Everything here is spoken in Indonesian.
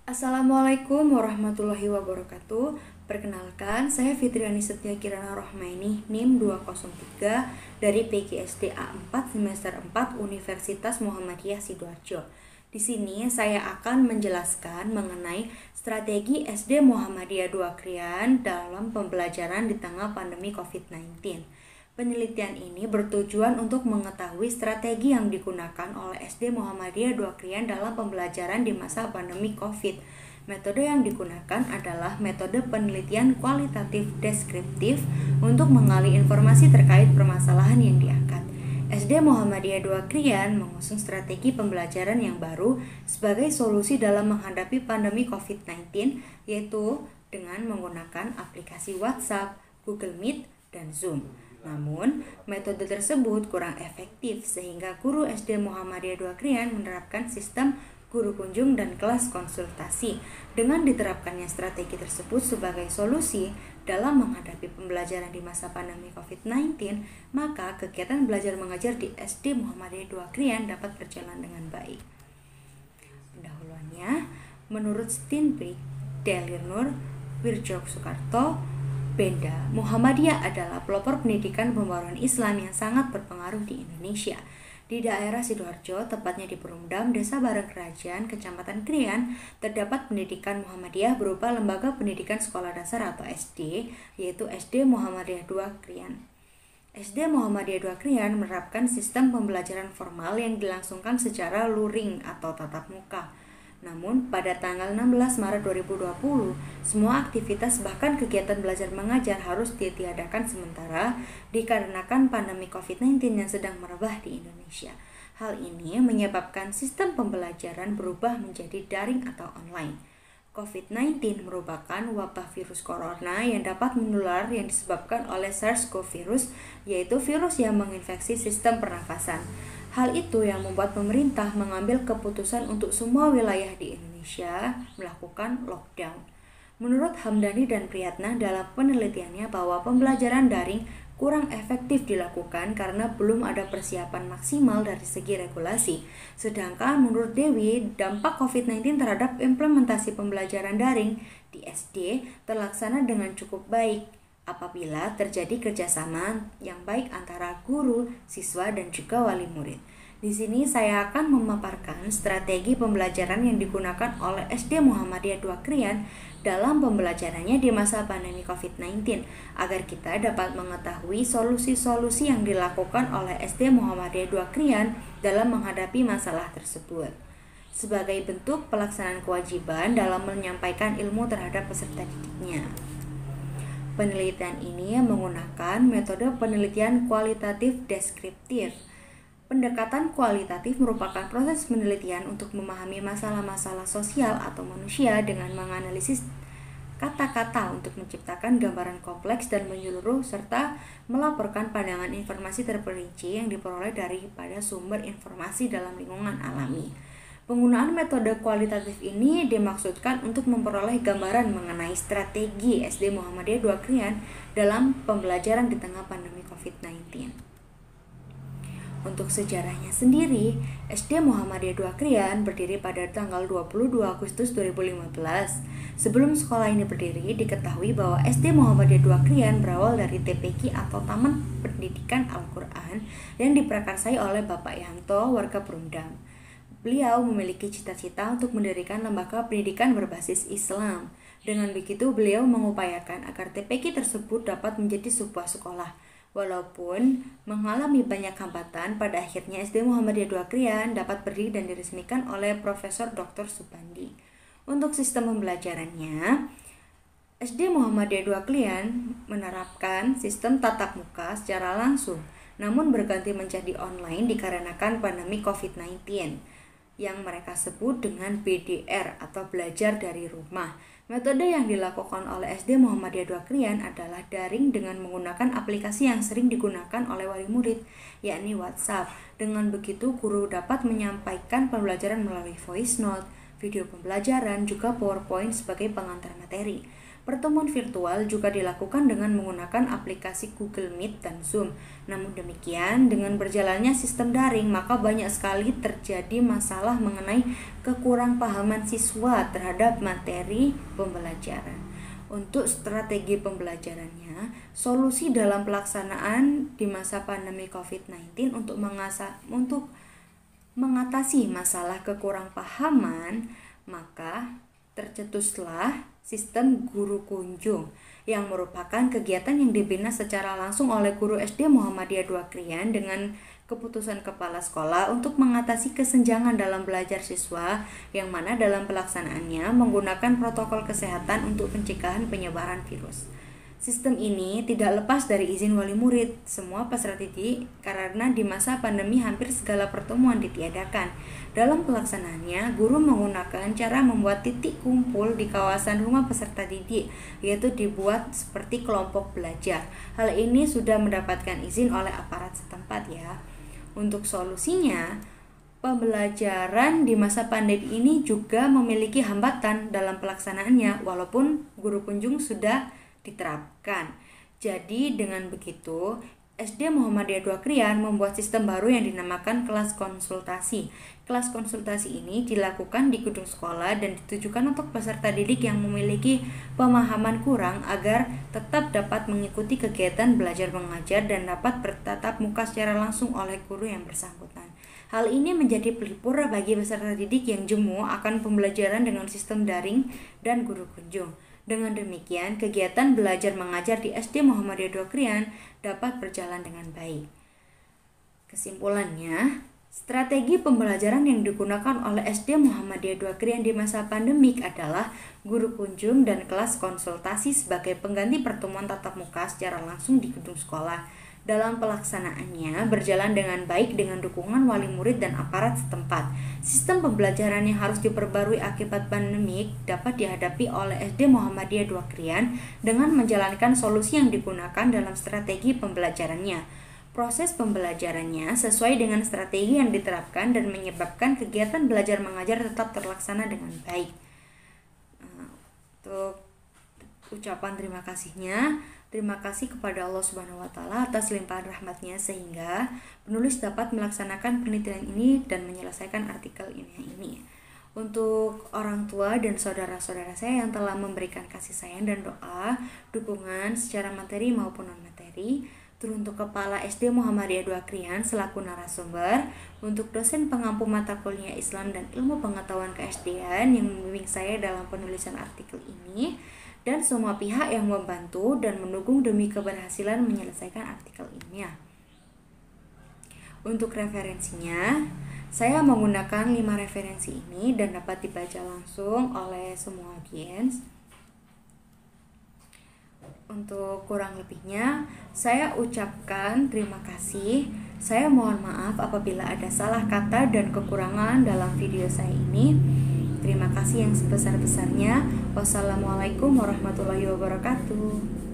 Assalamualaikum warahmatullahi wabarakatuh. Perkenalkan, saya Fitriani Setia Kirana Rohmaini, NIM 203 dari PGSD A4 semester 4 Universitas Muhammadiyah Sidoarjo. Di sini saya akan menjelaskan mengenai strategi SD Muhammadiyah 2 Krian dalam pembelajaran di tengah pandemi COVID-19. Penelitian ini bertujuan untuk mengetahui strategi yang digunakan oleh SD Muhammadiyah 2 Krian dalam pembelajaran di masa pandemi COVID. Metode yang digunakan adalah metode penelitian kualitatif deskriptif untuk menggali informasi terkait permasalahan yang diangkat. SD Muhammadiyah 2 Krian mengusung strategi pembelajaran yang baru sebagai solusi dalam menghadapi pandemi COVID-19, yaitu dengan menggunakan aplikasi WhatsApp, Google Meet, dan Zoom. Namun, metode tersebut kurang efektif sehingga guru SD Muhammadiyah 2 Krian menerapkan sistem guru kunjung dan kelas konsultasi. Dengan diterapkannya strategi tersebut sebagai solusi dalam menghadapi pembelajaran di masa pandemi COVID-19, maka kegiatan belajar mengajar di SD Muhammadiyah 2 Krian dapat berjalan dengan baik. Pendahuluannya, menurut Steinbrück, Delirnur, Wirjok Soekarto, Benda, Muhammadiyah adalah pelopor pendidikan pembaruan Islam yang sangat berpengaruh di Indonesia. Di daerah Sidoarjo, tepatnya di Perumdam, Desa Bareng Kerajaan, Kecamatan Krian, terdapat pendidikan Muhammadiyah berupa lembaga pendidikan sekolah dasar atau SD, yaitu SD Muhammadiyah 2 Krian. SD Muhammadiyah 2 Krian menerapkan sistem pembelajaran formal yang dilangsungkan secara luring atau tatap muka. Namun, pada tanggal 16 Maret 2020, semua aktivitas bahkan kegiatan belajar mengajar harus ditiadakan sementara dikarenakan pandemi COVID-19 yang sedang merebak di Indonesia. Hal ini menyebabkan sistem pembelajaran berubah menjadi daring atau online. COVID-19 merupakan wabah virus corona yang dapat menular yang disebabkan oleh SARS-CoV virus, yaitu virus yang menginfeksi sistem pernafasan. Hal itu yang membuat pemerintah mengambil keputusan untuk semua wilayah di Indonesia melakukan lockdown. Menurut Hamdani dan Priyatna dalam penelitiannya bahwa pembelajaran daring kurang efektif dilakukan karena belum ada persiapan maksimal dari segi regulasi. Sedangkan menurut Dewi, dampak COVID-19 terhadap implementasi pembelajaran daring di SD terlaksana dengan cukup baik apabila terjadi kerjasama yang baik antara guru, siswa, dan juga wali murid. Di sini saya akan memaparkan strategi pembelajaran yang digunakan oleh SD Muhammadiyah 2 Krian dalam pembelajarannya di masa pandemi COVID-19 agar kita dapat mengetahui solusi-solusi yang dilakukan oleh SD Muhammadiyah 2 Krian dalam menghadapi masalah tersebut. Sebagai bentuk pelaksanaan kewajiban dalam menyampaikan ilmu terhadap peserta didiknya. Penelitian ini menggunakan metode penelitian kualitatif deskriptif. Pendekatan kualitatif merupakan proses penelitian untuk memahami masalah-masalah sosial atau manusia dengan menganalisis kata-kata untuk menciptakan gambaran kompleks dan menyeluruh serta melaporkan pandangan informasi terperinci yang diperoleh daripada sumber informasi dalam lingkungan alami. Penggunaan metode kualitatif ini dimaksudkan untuk memperoleh gambaran mengenai strategi SD Muhammadiyah 2 Krian dalam pembelajaran di tengah pandemi COVID-19. Untuk sejarahnya sendiri, SD Muhammadiyah 2 Krian berdiri pada tanggal 22 Agustus 2015. Sebelum sekolah ini berdiri, diketahui bahwa SD Muhammadiyah 2 Krian berawal dari TPQ atau Taman Pendidikan Al-Quran yang diprakarsai oleh Bapak Yanto, warga Perumdam. Beliau memiliki cita-cita untuk mendirikan lembaga pendidikan berbasis Islam. Dengan begitu, beliau mengupayakan agar TPQ tersebut dapat menjadi sebuah sekolah. Walaupun mengalami banyak hambatan, pada akhirnya SD Muhammadiyah 2 Krian dapat berdiri dan diresmikan oleh Profesor Dr. Supandi. Untuk sistem pembelajarannya, SD Muhammadiyah 2 Krian menerapkan sistem tatap muka secara langsung, namun berganti menjadi online dikarenakan pandemi COVID-19. Yang mereka sebut dengan BDR atau belajar dari rumah. Metode yang dilakukan oleh SD Muhammadiyah 2 Krian adalah daring dengan menggunakan aplikasi yang sering digunakan oleh wali murid, yakni WhatsApp. Dengan begitu, guru dapat menyampaikan pembelajaran melalui voice note, video pembelajaran, juga PowerPoint sebagai pengantar materi. Pertemuan virtual juga dilakukan dengan menggunakan aplikasi Google Meet dan Zoom. Namun demikian, dengan berjalannya sistem daring, maka banyak sekali terjadi masalah mengenai kekurangpahaman siswa terhadap materi pembelajaran. Untuk strategi pembelajarannya, solusi dalam pelaksanaan di masa pandemi COVID-19 untuk mengatasi masalah kekurangpahaman, maka tercetuslah sistem guru kunjung yang merupakan kegiatan yang dibina secara langsung oleh guru SD Muhammadiyah 2 Krian dengan keputusan kepala sekolah untuk mengatasi kesenjangan dalam belajar siswa, yang mana dalam pelaksanaannya menggunakan protokol kesehatan untuk pencegahan penyebaran virus. Sistem ini tidak lepas dari izin wali murid semua peserta didik karena di masa pandemi hampir segala pertemuan ditiadakan. Dalam pelaksanaannya, guru menggunakan cara membuat titik kumpul di kawasan rumah peserta didik, yaitu dibuat seperti kelompok belajar. Hal ini sudah mendapatkan izin oleh aparat setempat ya. Untuk solusinya, pembelajaran di masa pandemi ini juga memiliki hambatan dalam pelaksanaannya walaupun guru kunjung sudah diterapkan. Jadi dengan begitu, SD Muhammadiyah 2 Krian membuat sistem baru yang dinamakan kelas konsultasi. Kelas konsultasi ini dilakukan di gedung sekolah dan ditujukan untuk peserta didik yang memiliki pemahaman kurang agar tetap dapat mengikuti kegiatan belajar mengajar dan dapat bertatap muka secara langsung oleh guru yang bersangkutan. Hal ini menjadi pelipur bagi peserta didik yang jemu akan pembelajaran dengan sistem daring dan guru kunjung. Dengan demikian, kegiatan belajar mengajar di SD Muhammadiyah 2 Krian dapat berjalan dengan baik. Kesimpulannya, strategi pembelajaran yang digunakan oleh SD Muhammadiyah 2 Krian di masa pandemik adalah guru kunjung dan kelas konsultasi sebagai pengganti pertemuan tatap muka secara langsung di gedung sekolah. Dalam pelaksanaannya berjalan dengan baik dengan dukungan wali murid dan aparat setempat. Sistem pembelajaran yang harus diperbarui akibat pandemik dapat dihadapi oleh SD Muhammadiyah 2 Krian dengan menjalankan solusi yang digunakan dalam strategi pembelajarannya. Proses pembelajarannya sesuai dengan strategi yang diterapkan dan menyebabkan kegiatan belajar mengajar tetap terlaksana dengan baik. Untuk ucapan terima kasihnya, terima kasih kepada Allah Subhanahu wa Ta'ala atas limpahan rahmatnya sehingga penulis dapat melaksanakan penelitian ini dan menyelesaikan artikel ini. Untuk orang tua dan saudara-saudara saya yang telah memberikan kasih sayang dan doa, dukungan secara materi maupun non-materi, teruntuk Kepala SD Muhammadiyah 2 Krian selaku narasumber, untuk dosen pengampu mata kuliah Islam dan ilmu pengetahuan keSD-an yang membimbing saya dalam penulisan artikel ini, dan semua pihak yang membantu dan mendukung demi keberhasilan menyelesaikan artikel ilmiah. Untuk referensinya, saya menggunakan 5 referensi ini dan dapat dibaca langsung oleh semua audiens. Untuk kurang lebihnya, saya ucapkan terima kasih. Saya mohon maaf apabila ada salah kata dan kekurangan dalam video saya ini. Terima kasih yang sebesar-besarnya. Wassalamualaikum warahmatullahi wabarakatuh.